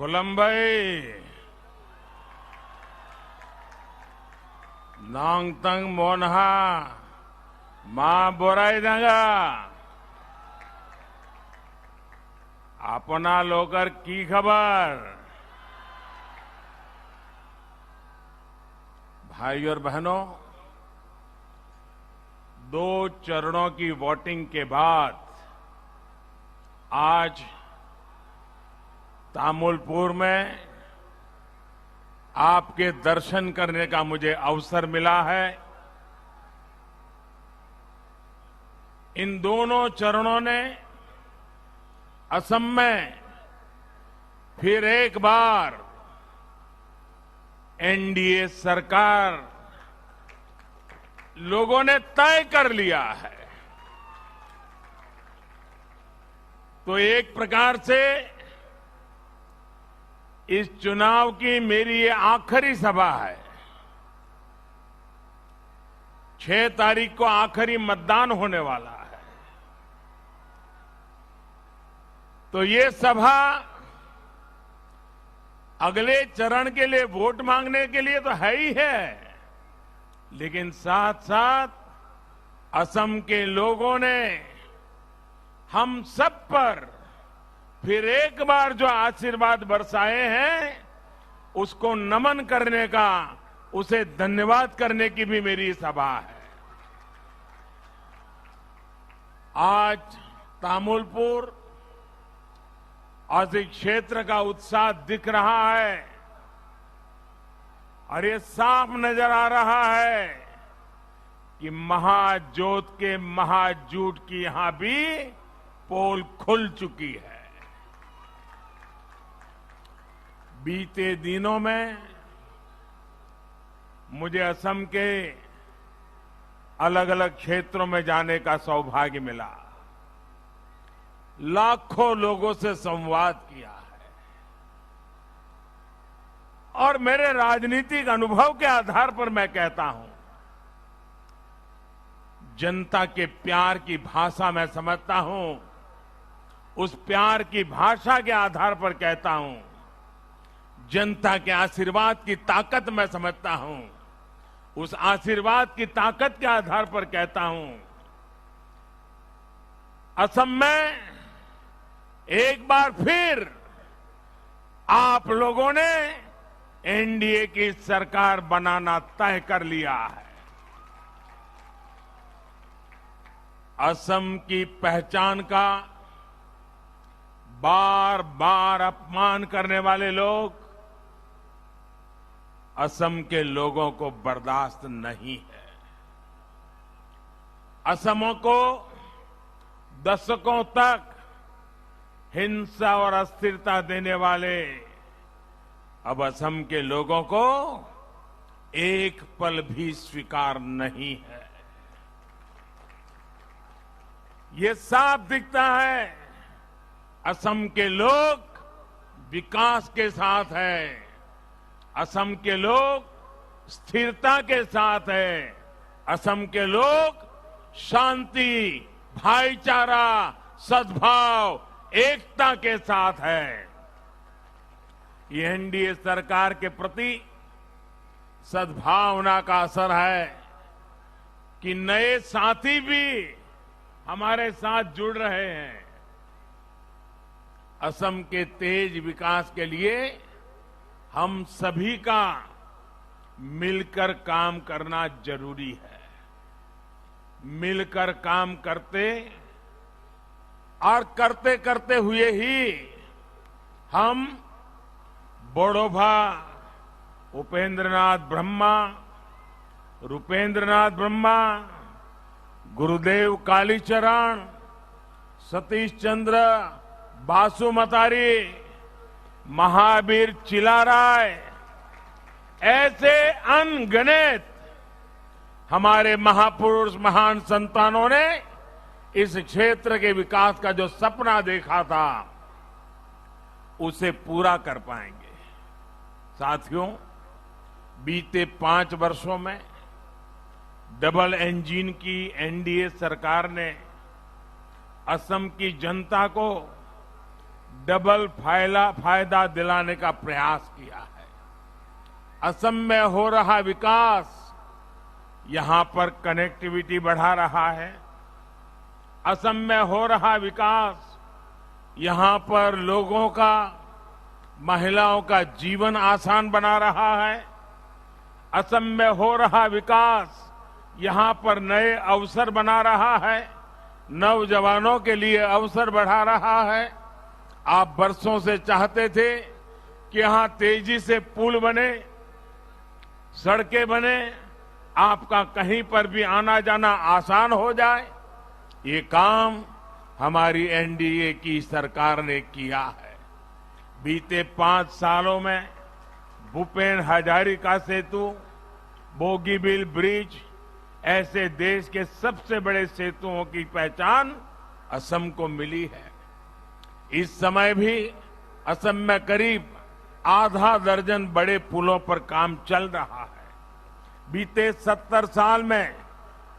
खोलम भाई, नांगतंग मोनहा मां बोराई दंगा अपना लोकर की खबर। भाई और बहनों, 2 चरणों की वोटिंग के बाद आज तामुलपुर में आपके दर्शन करने का मुझे अवसर मिला है। इन दोनों चरणों ने असम में फिर एक बार एनडीए सरकार लोगों ने तय कर लिया है। तो एक प्रकार से इस चुनाव की मेरी ये आखिरी सभा है। 6 तारीख को आखिरी मतदान होने वाला है। तो ये सभा अगले चरण के लिए वोट मांगने के लिए तो है ही है, लेकिन साथ साथ असम के लोगों ने हम सब पर फिर एक बार जो आशीर्वाद बरसाए हैं, उसको नमन करने का, उसे धन्यवाद करने की भी मेरी सभा है। आज तामुलपुर और इस क्षेत्र का उत्साह दिख रहा है और ये साफ नजर आ रहा है कि महाजोत के महाजूट की यहां भी पोल खुल चुकी है। बीते दिनों में मुझे असम के अलग अलग क्षेत्रों में जाने का सौभाग्य मिला। लाखों लोगों से संवाद किया है और मेरे राजनीतिक अनुभव के आधार पर मैं कहता हूं, जनता के प्यार की भाषा मैं समझता हूं। उस प्यार की भाषा के आधार पर कहता हूं, जनता के आशीर्वाद की ताकत मैं समझता हूं। उस आशीर्वाद की ताकत के आधार पर कहता हूं, असम में एक बार फिर आप लोगों ने एनडीए की सरकार बनाना तय कर लिया है। असम की पहचान का बार बार अपमान करने वाले लोग असम के लोगों को बर्दाश्त नहीं है। असमों को दशकों तक हिंसा और अस्थिरता देने वाले अब असम के लोगों को एक पल भी स्वीकार नहीं है। ये साफ दिखता है, असम के लोग विकास के साथ हैं। असम के लोग स्थिरता के साथ हैं। असम के लोग शांति, भाईचारा, सद्भाव, एकता के साथ है। ये एनडीए सरकार के प्रति सद्भावना का असर है कि नए साथी भी हमारे साथ जुड़ रहे हैं। असम के तेज विकास के लिए हम सभी का मिलकर काम करना जरूरी है। मिलकर काम करते और करते करते हुए ही हम बोडोभा उपेंद्रनाथ ब्रह्मा, रूपेंद्रनाथ ब्रह्मा, गुरुदेव कालीचरण, सतीश चंद्र बासुमतारी, महावीर चिलाराय, ऐसे अनगिनत हमारे महापुरुष, महान संतानों ने इस क्षेत्र के विकास का जो सपना देखा था, उसे पूरा कर पाएंगे। साथियों, बीते 5 वर्षों में डबल इंजन की एनडीए सरकार ने असम की जनता को डबल फायदा दिलाने का प्रयास किया है। असम में हो रहा विकास यहां पर कनेक्टिविटी बढ़ा रहा है। असम में हो रहा विकास यहां पर लोगों का, महिलाओं का जीवन आसान बना रहा है। असम में हो रहा विकास यहां पर नए अवसर बना रहा है, नौजवानों के लिए अवसर बढ़ा रहा है। आप बरसों से चाहते थे कि यहां तेजी से पुल बने, सड़कें बने, आपका कहीं पर भी आना जाना आसान हो जाए। ये काम हमारी एनडीए की सरकार ने किया है। बीते 5 सालों में भूपेन हजारिका सेतु, बोगीबील ब्रिज ऐसे देश के सबसे बड़े सेतुओं की पहचान असम को मिली है। इस समय भी असम में करीब आधा दर्जन बड़े पुलों पर काम चल रहा है। बीते 70 साल में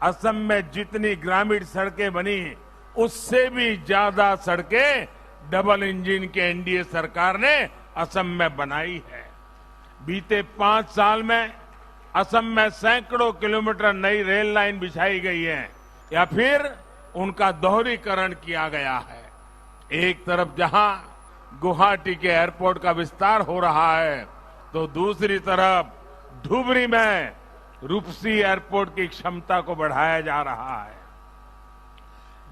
असम में जितनी ग्रामीण सड़कें बनी, उससे भी ज्यादा सड़कें डबल इंजन के एनडीए सरकार ने असम में बनाई है। बीते 5 साल में असम में सैकड़ों किलोमीटर नई रेल लाइन बिछाई गई है या फिर उनका दोहरीकरण किया गया है। एक तरफ जहां गुवाहाटी के एयरपोर्ट का विस्तार हो रहा है, तो दूसरी तरफ धुबरी में रूपसी एयरपोर्ट की क्षमता को बढ़ाया जा रहा है।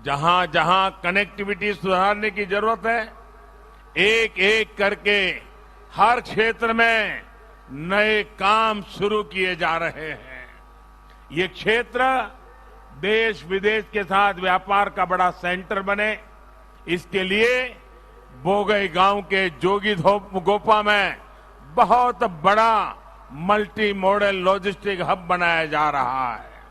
जहां जहां कनेक्टिविटी सुधारने की जरूरत है, एक एक करके हर क्षेत्र में नए काम शुरू किए जा रहे हैं। ये क्षेत्र देश विदेश के साथ व्यापार का बड़ा सेंटर बने, इसके लिए बोगई गांव के जोगी गोपा में बहुत बड़ा मल्टी मॉडल लॉजिस्टिक हब बनाया जा रहा है।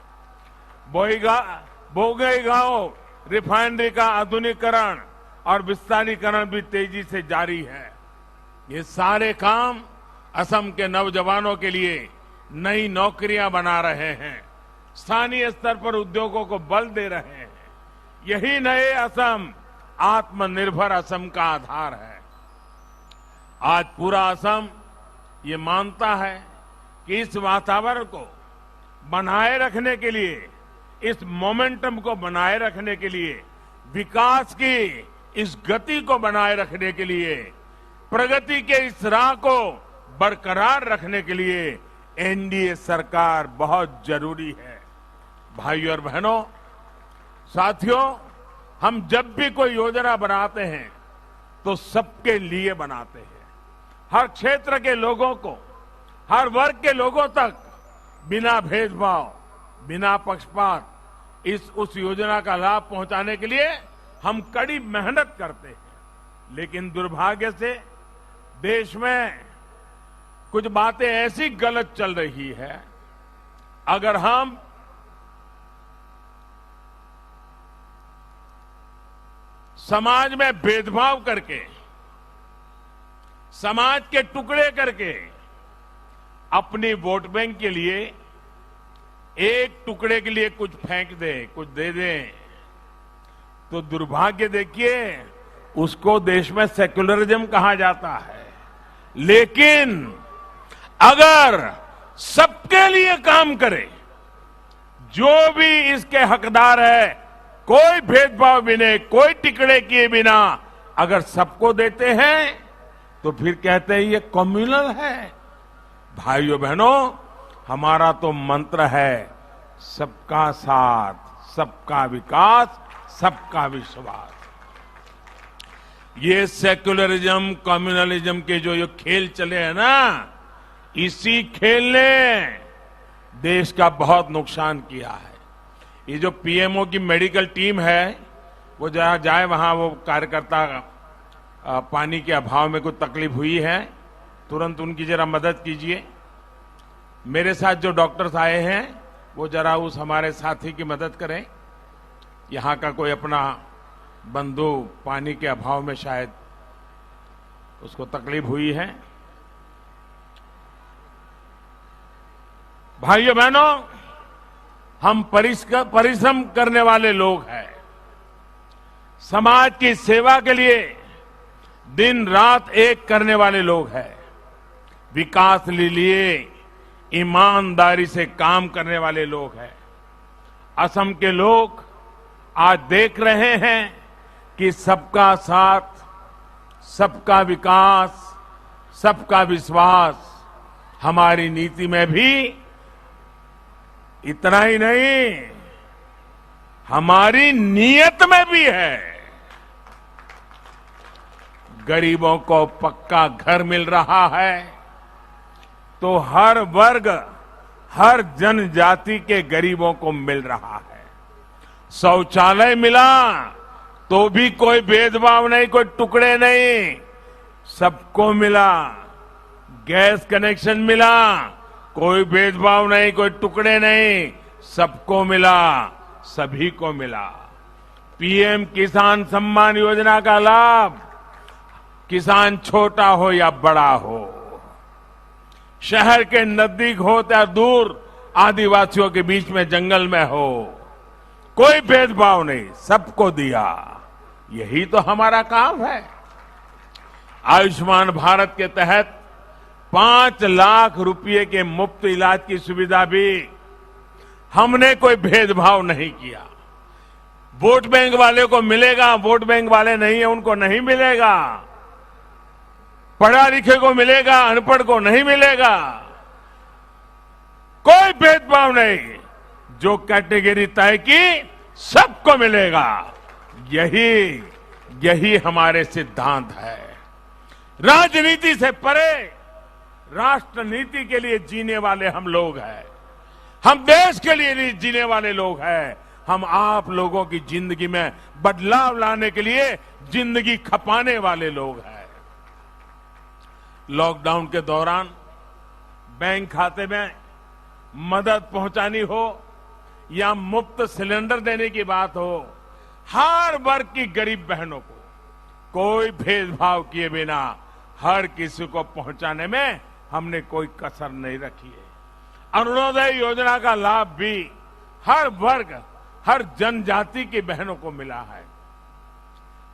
बोगई गांव रिफाइनरी का आधुनिकीकरण और विस्तारीकरण भी तेजी से जारी है। ये सारे काम असम के नौजवानों के लिए नई नौकरियां बना रहे हैं, स्थानीय स्तर पर उद्योगों को बल दे रहे हैं। यही नए असम, आत्मनिर्भर असम का आधार है। आज पूरा असम ये मानता है कि इस वातावरण को बनाए रखने के लिए, इस मोमेंटम को बनाए रखने के लिए, विकास की इस गति को बनाए रखने के लिए, प्रगति के इस राह को बरकरार रखने के लिए एनडीए सरकार बहुत जरूरी है। भाइयों और बहनों, साथियों, हम जब भी कोई योजना बनाते हैं तो सबके लिए बनाते हैं। हर क्षेत्र के लोगों को, हर वर्ग के लोगों तक बिना भेदभाव, बिना पक्षपात उस योजना का लाभ पहुंचाने के लिए हम कड़ी मेहनत करते हैं। लेकिन दुर्भाग्य से देश में कुछ बातें ऐसी गलत चल रही है, अगर हम समाज में भेदभाव करके, समाज के टुकड़े करके अपनी वोट बैंक के लिए एक टुकड़े के लिए कुछ फेंक दें, कुछ दे दें, तो दुर्भाग्य देखिए उसको देश में सेक्युलरिज्म कहा जाता है। लेकिन अगर सबके लिए काम करे, जो भी इसके हकदार है, कोई भेदभाव बिना, कोई टिकड़े किए बिना अगर सबको देते हैं, तो फिर कहते हैं ये कम्युनल है। भाइयों बहनों, हमारा तो मंत्र है सबका साथ, सबका विकास, सबका विश्वास। ये सेक्युलरिज्म, कम्युनलिज्म के जो ये खेल चले हैं ना, इसी खेल ने देश का बहुत नुकसान किया है। ये जो पीएमओ की मेडिकल टीम है, वो जहां जाए वहां वो कार्यकर्ता पानी के अभाव में कुछ तकलीफ हुई है, तुरंत उनकी जरा मदद कीजिए। मेरे साथ जो डॉक्टर्स आए हैं वो जरा उस हमारे साथी की मदद करें। यहां का कोई अपना बंधु पानी के अभाव में शायद उसको तकलीफ हुई है। भाइयों बहनों, हम परिश्रम करने वाले लोग हैं। समाज की सेवा के लिए दिन रात एक करने वाले लोग हैं। विकास के लिए ईमानदारी से काम करने वाले लोग हैं। असम के लोग आज देख रहे हैं कि सबका साथ, सबका विकास, सबका विश्वास हमारी नीति में भी इतना ही नहीं, हमारी नीयत में भी है। गरीबों को पक्का घर मिल रहा है तो हर वर्ग, हर जनजाति के गरीबों को मिल रहा है। शौचालय मिला तो भी कोई भेदभाव नहीं, कोई टुकड़े नहीं, सबको मिला। गैस कनेक्शन मिला, कोई भेदभाव नहीं, कोई टुकड़े नहीं, सबको मिला, सभी को मिला। पीएम किसान सम्मान योजना का लाभ किसान छोटा हो या बड़ा हो, शहर के नजदीक हो या दूर, आदिवासियों के बीच में जंगल में हो, कोई भेदभाव नहीं, सबको दिया। यही तो हमारा काम है। आयुष्मान भारत के तहत 5 लाख रुपए के मुफ्त इलाज की सुविधा भी हमने कोई भेदभाव नहीं किया। वोट बैंक वाले को मिलेगा, वोट बैंक वाले नहीं है उनको नहीं मिलेगा। पढ़ा लिखे को मिलेगा, अनपढ़ को नहीं मिलेगा। कोई भेदभाव नहीं, जो कैटेगरी तय की सबको मिलेगा। यही हमारे सिद्धांत है। राजनीति से परे राष्ट्र नीति के लिए जीने वाले हम लोग हैं। हम देश के लिए जीने वाले लोग हैं। हम आप लोगों की जिंदगी में बदलाव लाने के लिए जिंदगी खपाने वाले लोग हैं। लॉकडाउन के दौरान बैंक खाते में मदद पहुंचानी हो या मुफ्त सिलेंडर देने की बात हो, हर वर्ग की गरीब बहनों को कोई भेदभाव किए बिना हर किसी को पहुंचाने में हमने कोई कसर नहीं रखी है। अरुणोदय योजना का लाभ भी हर वर्ग, हर जनजाति की बहनों को मिला है।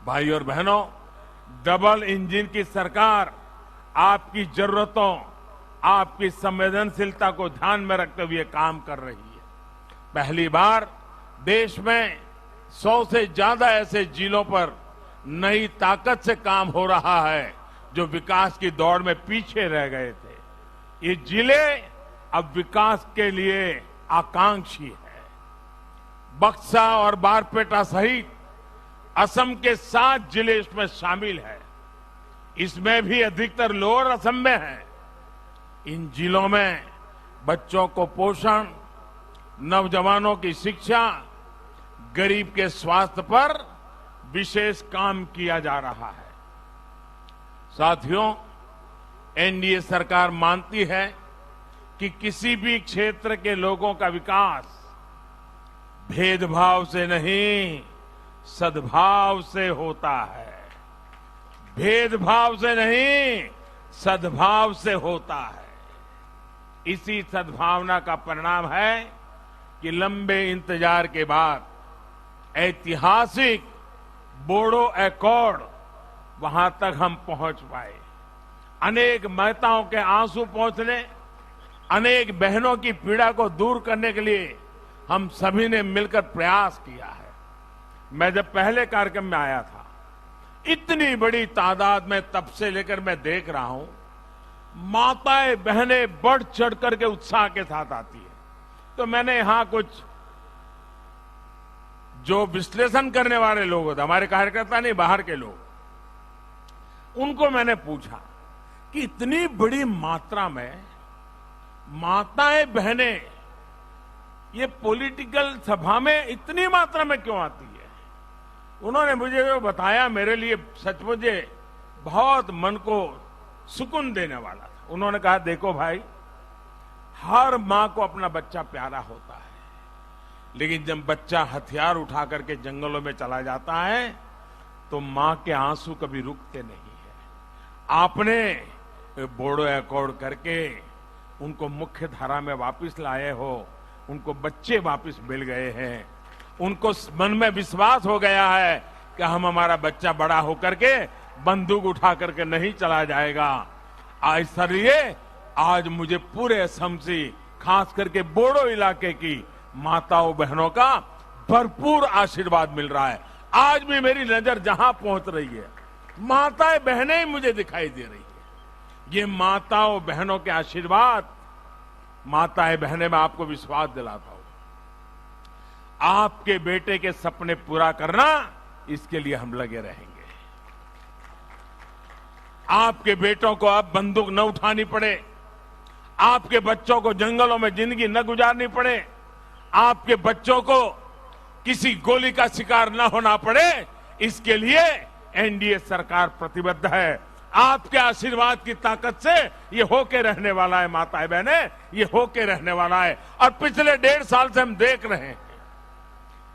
भाई और बहनों, डबल इंजन की सरकार आपकी जरूरतों, आपकी संवेदनशीलता को ध्यान में रखते हुए काम कर रही है। पहली बार देश में 100 से ज्यादा ऐसे जिलों पर नई ताकत से काम हो रहा है जो विकास की दौड़ में पीछे रह गए थे। ये जिले अब विकास के लिए आकांक्षी है। बक्सा और बारपेटा सहित असम के 7 जिले इसमें शामिल है। इसमें भी अधिकतर लोअर असम में है। इन जिलों में बच्चों को पोषण, नौजवानों की शिक्षा, गरीब के स्वास्थ्य पर विशेष काम किया जा रहा है। साथियों, एनडीए सरकार मानती है कि किसी भी क्षेत्र के लोगों का विकास भेदभाव से नहीं, सद्भाव से होता है। भेदभाव से नहीं, सद्भाव से होता है। इसी सद्भावना का परिणाम है कि लंबे इंतजार के बाद ऐतिहासिक बोडो एकॉर्ड वहां तक हम पहुंच पाए। अनेक माताओं के आंसू पहुंचने, अनेक बहनों की पीड़ा को दूर करने के लिए हम सभी ने मिलकर प्रयास किया है। मैं जब पहले कार्यक्रम में आया था, इतनी बड़ी तादाद में तब से लेकर मैं देख रहा हूं, माताएं बहनें बढ़ चढ़ करके उत्साह के साथ आती है। तो मैंने यहां कुछ जो विश्लेषण करने वाले लोग होते, हमारे कार्यकर्ता नहीं, बाहर के लोग, उनको मैंने पूछा कि इतनी बड़ी मात्रा में माताएं बहनें ये पॉलिटिकल सभा में इतनी मात्रा में क्यों आती है। उन्होंने मुझे वो बताया, मेरे लिए सचमुच बहुत मन को सुकून देने वाला था। उन्होंने कहा, देखो भाई, हर मां को अपना बच्चा प्यारा होता है, लेकिन जब बच्चा हथियार उठा करके जंगलों में चला जाता है तो मां के आंसू कभी रुकते नहीं है। आपने बोडो एकॉर्ड करके उनको मुख्य धारा में वापस लाए हो, उनको बच्चे वापस मिल गए हैं, उनको मन में विश्वास हो गया है कि हम हमारा बच्चा बड़ा होकर के बंदूक उठा करके नहीं चला जाएगा। इसलिए आज मुझे पूरे असम से, खास करके बोडो इलाके की माताओं बहनों का भरपूर आशीर्वाद मिल रहा है। आज भी मेरी नजर जहां पहुंच रही है, माताएं बहनें ही मुझे दिखाई दे रही है। ये माताओं बहनों के आशीर्वाद, माताएं बहनें, मैं आपको विश्वास दिलाता हूं, आपके बेटे के सपने पूरा करना, इसके लिए हम लगे रहेंगे। आपके बेटों को अब बंदूक न उठानी पड़े, आपके बच्चों को जंगलों में जिंदगी न गुजारनी पड़े, आपके बच्चों को किसी गोली का शिकार न होना पड़े, इसके लिए एनडीए सरकार प्रतिबद्ध है। आपके आशीर्वाद की ताकत से ये होके रहने वाला है माताएं बहनें, ये होके रहने वाला है। और पिछले 1.5 साल से हम देख रहे हैं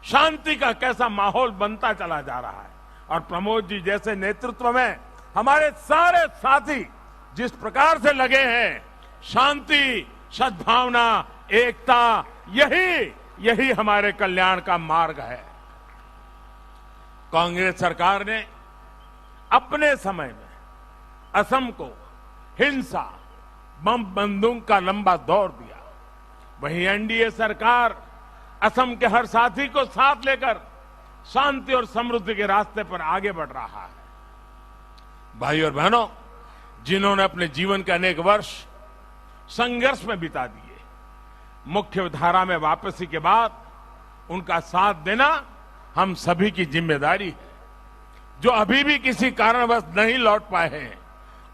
शांति का कैसा माहौल बनता चला जा रहा है। और प्रमोद जी जैसे नेतृत्व में हमारे सारे साथी जिस प्रकार से लगे हैं, शांति, सद्भावना, एकता, यही हमारे कल्याण का मार्ग है। कांग्रेस सरकार ने अपने समय में असम को हिंसा, बम बंदूक का लंबा दौर दिया। वहीं एनडीए सरकार असम के हर साथी को साथ लेकर शांति और समृद्धि के रास्ते पर आगे बढ़ रहा है। भाई और बहनों, जिन्होंने अपने जीवन के अनेक वर्ष संघर्ष में बिता दिए, मुख्य धारा में वापसी के बाद उनका साथ देना हम सभी की जिम्मेदारी है। जो अभी भी किसी कारणवश नहीं लौट पाए हैं,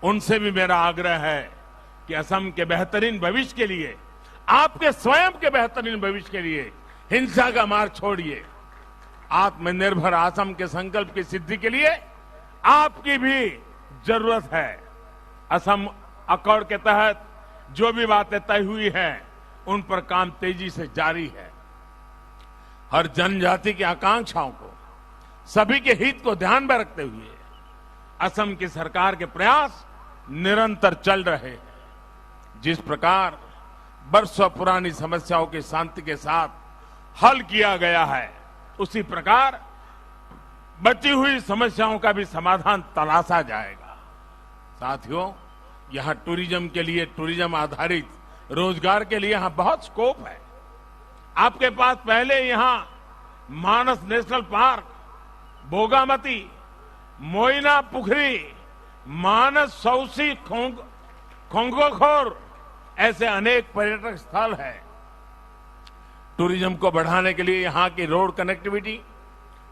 उनसे भी मेरा आग्रह है कि असम के बेहतरीन भविष्य के लिए, आपके स्वयं के बेहतरीन भविष्य के लिए हिंसा का मार्ग छोड़िए। आत्मनिर्भर असम के संकल्प की सिद्धि के लिए आपकी भी जरूरत है। असम अकॉर्ड के तहत जो भी बातें तय हुई हैं, उन पर काम तेजी से जारी है। हर जनजाति की आकांक्षाओं को, सभी के हित को ध्यान में रखते हुए असम की सरकार के प्रयास निरंतर चल रहे हैं। जिस प्रकार बरसों पुरानी समस्याओं की शांति के साथ हल किया गया है, उसी प्रकार बची हुई समस्याओं का भी समाधान तलाशा जाएगा। साथियों, यहां टूरिज्म के लिए, टूरिज्म आधारित रोजगार के लिए यहां बहुत स्कोप है। आपके पास पहले यहां मानस नेशनल पार्क, बोगामती, मोइना पुखरी, मानस सौसी, खोंगोखोर, ऐसे अनेक पर्यटक स्थल है। टूरिज्म को बढ़ाने के लिए यहां की रोड कनेक्टिविटी,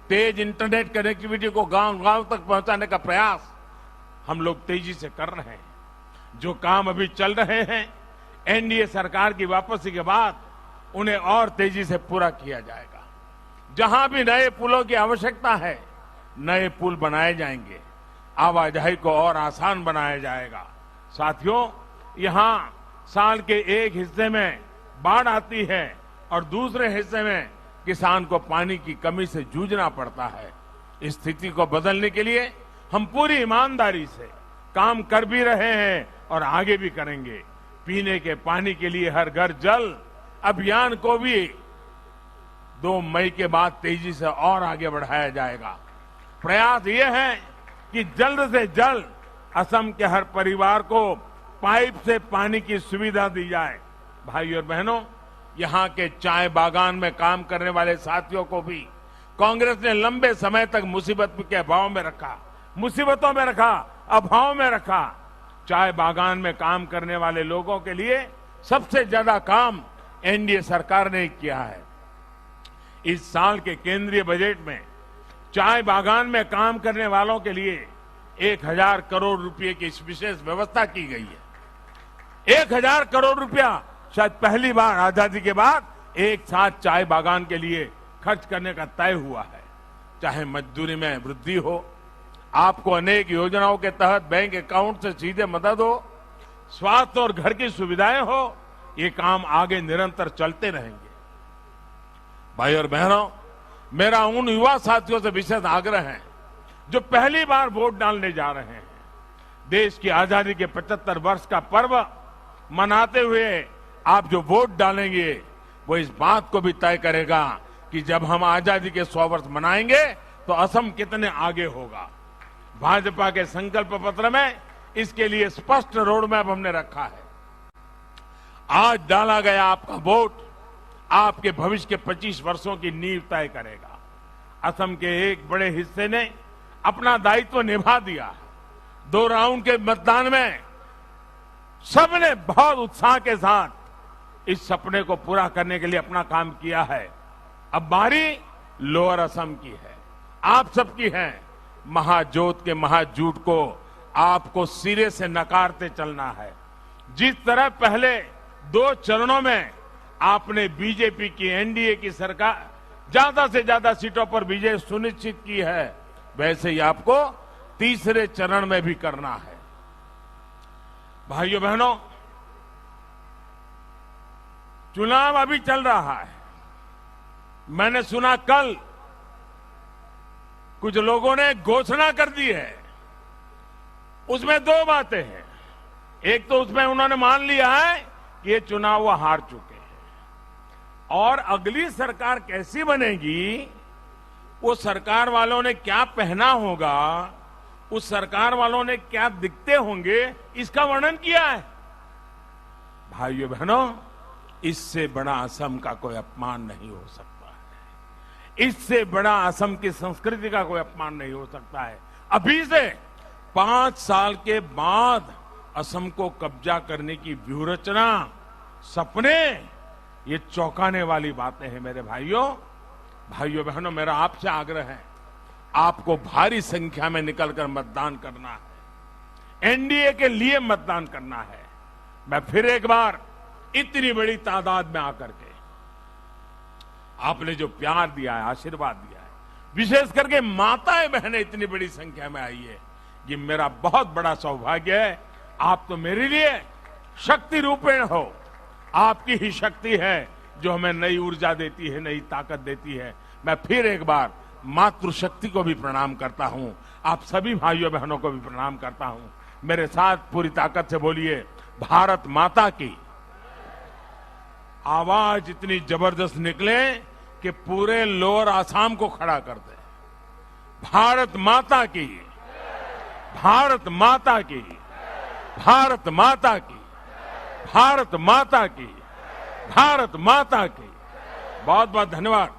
तेज इंटरनेट कनेक्टिविटी को गांव-गांव तक पहुंचाने का प्रयास हम लोग तेजी से कर रहे हैं। जो काम अभी चल रहे हैं, एनडीए सरकार की वापसी के बाद उन्हें और तेजी से पूरा किया जाएगा। जहां भी नए पुलों की आवश्यकता है, नए पुल बनाए जाएंगे, आवाजाही को और आसान बनाया जाएगा। साथियों, यहां साल के एक हिस्से में बाढ़ आती है और दूसरे हिस्से में किसान को पानी की कमी से जूझना पड़ता है। इस स्थिति को बदलने के लिए हम पूरी ईमानदारी से काम कर भी रहे हैं और आगे भी करेंगे। पीने के पानी के लिए हर घर जल अभियान को भी 2 मई के बाद तेजी से और आगे बढ़ाया जाएगा। प्रयास ये है कि जल्द से जल्द असम के हर परिवार को पाइप से पानी की सुविधा दी जाए। भाई और बहनों, यहां के चाय बागान में काम करने वाले साथियों को भी कांग्रेस ने लंबे समय तक मुसीबतों में रखा, अभाव में रखा। चाय बागान में काम करने वाले लोगों के लिए सबसे ज्यादा काम एनडीए सरकार ने किया है। इस साल के केंद्रीय बजट में चाय बागान में काम करने वालों के लिए 1000 करोड़ रुपए की विशेष व्यवस्था की गई है। 1000 करोड़ रुपया शायद पहली बार आजादी के बाद एक साथ चाय बागान के लिए खर्च करने का तय हुआ है। चाहे मजदूरी में वृद्धि हो, आपको अनेक योजनाओं के तहत बैंक अकाउंट से सीधे मदद हो, स्वास्थ्य और घर की सुविधाएं हो, ये काम आगे निरंतर चलते रहेंगे। भाई और बहनों, मेरा उन युवा साथियों से विशेष आग्रह है जो पहली बार वोट डालने जा रहे हैं। देश की आजादी के 75 वर्ष का पर्व मनाते हुए आप जो वोट डालेंगे, वो इस बात को भी तय करेगा कि जब हम आजादी के 100 वर्ष मनाएंगे तो असम कितने आगे होगा। भाजपा के संकल्प पत्र में इसके लिए स्पष्ट रोड मैप हमने रखा है। आज डाला गया आपका वोट आपके भविष्य के 25 वर्षों की नींव तय करेगा। असम के एक बड़े हिस्से ने अपना दायित्व निभा दिया। 2 राउंड के मतदान में सबने बहुत उत्साह के साथ इस सपने को पूरा करने के लिए अपना काम किया है। अब बारी लोअर असम की है, आप सबकी है। महाजोत के महाजूट को आपको सिरे से नकारते चलना है। जिस तरह पहले 2 चरणों में आपने बीजेपी की एनडीए की सरकार ज्यादा से ज्यादा सीटों पर विजय सुनिश्चित की है, वैसे ही आपको तीसरे चरण में भी करना है। भाइयों बहनों, चुनाव अभी चल रहा है। मैंने सुना कल कुछ लोगों ने घोषणा कर दी है। उसमें 2 बातें हैं। एक तो उसमें उन्होंने मान लिया है कि ये चुनाव वो हार चुके हैं, और अगली सरकार कैसी बनेगी, वो सरकार वालों ने क्या पहना होगा, उस सरकार वालों ने क्या दिखते होंगे, इसका वर्णन किया है। भाइयों बहनों, इससे बड़ा असम का कोई अपमान नहीं हो सकता है। इससे बड़ा असम की संस्कृति का कोई अपमान नहीं हो सकता है। अभी से 5 साल के बाद असम को कब्जा करने की व्यूहरचना, सपने, ये चौंकाने वाली बातें हैं। मेरे भाइयों बहनों, मेरा आपसे आग्रह है, आपको भारी संख्या में निकलकर मतदान करना है। एनडीए के लिए मतदान करना है। मैं फिर एक बार इतनी बड़ी तादाद में आकर के आपने जो प्यार दिया है, आशीर्वाद दिया है, विशेष करके माताएं बहनें इतनी बड़ी संख्या में आई है, ये मेरा बहुत बड़ा सौभाग्य है। आप तो मेरे लिए शक्ति रूपेण हो। आपकी ही शक्ति है जो हमें नई ऊर्जा देती है, नई ताकत देती है। मैं फिर एक बार मातृशक्ति को भी प्रणाम करता हूं, आप सभी भाइयों बहनों को भी प्रणाम करता हूं। मेरे साथ पूरी ताकत से बोलिए, भारत माता की। आवाज इतनी जबरदस्त निकले कि पूरे लोअर आसाम को खड़ा कर दे। भारत माता की, भारत माता की, भारत माता की, भारत माता की, भारत माता की। बहुत बहुत धन्यवाद।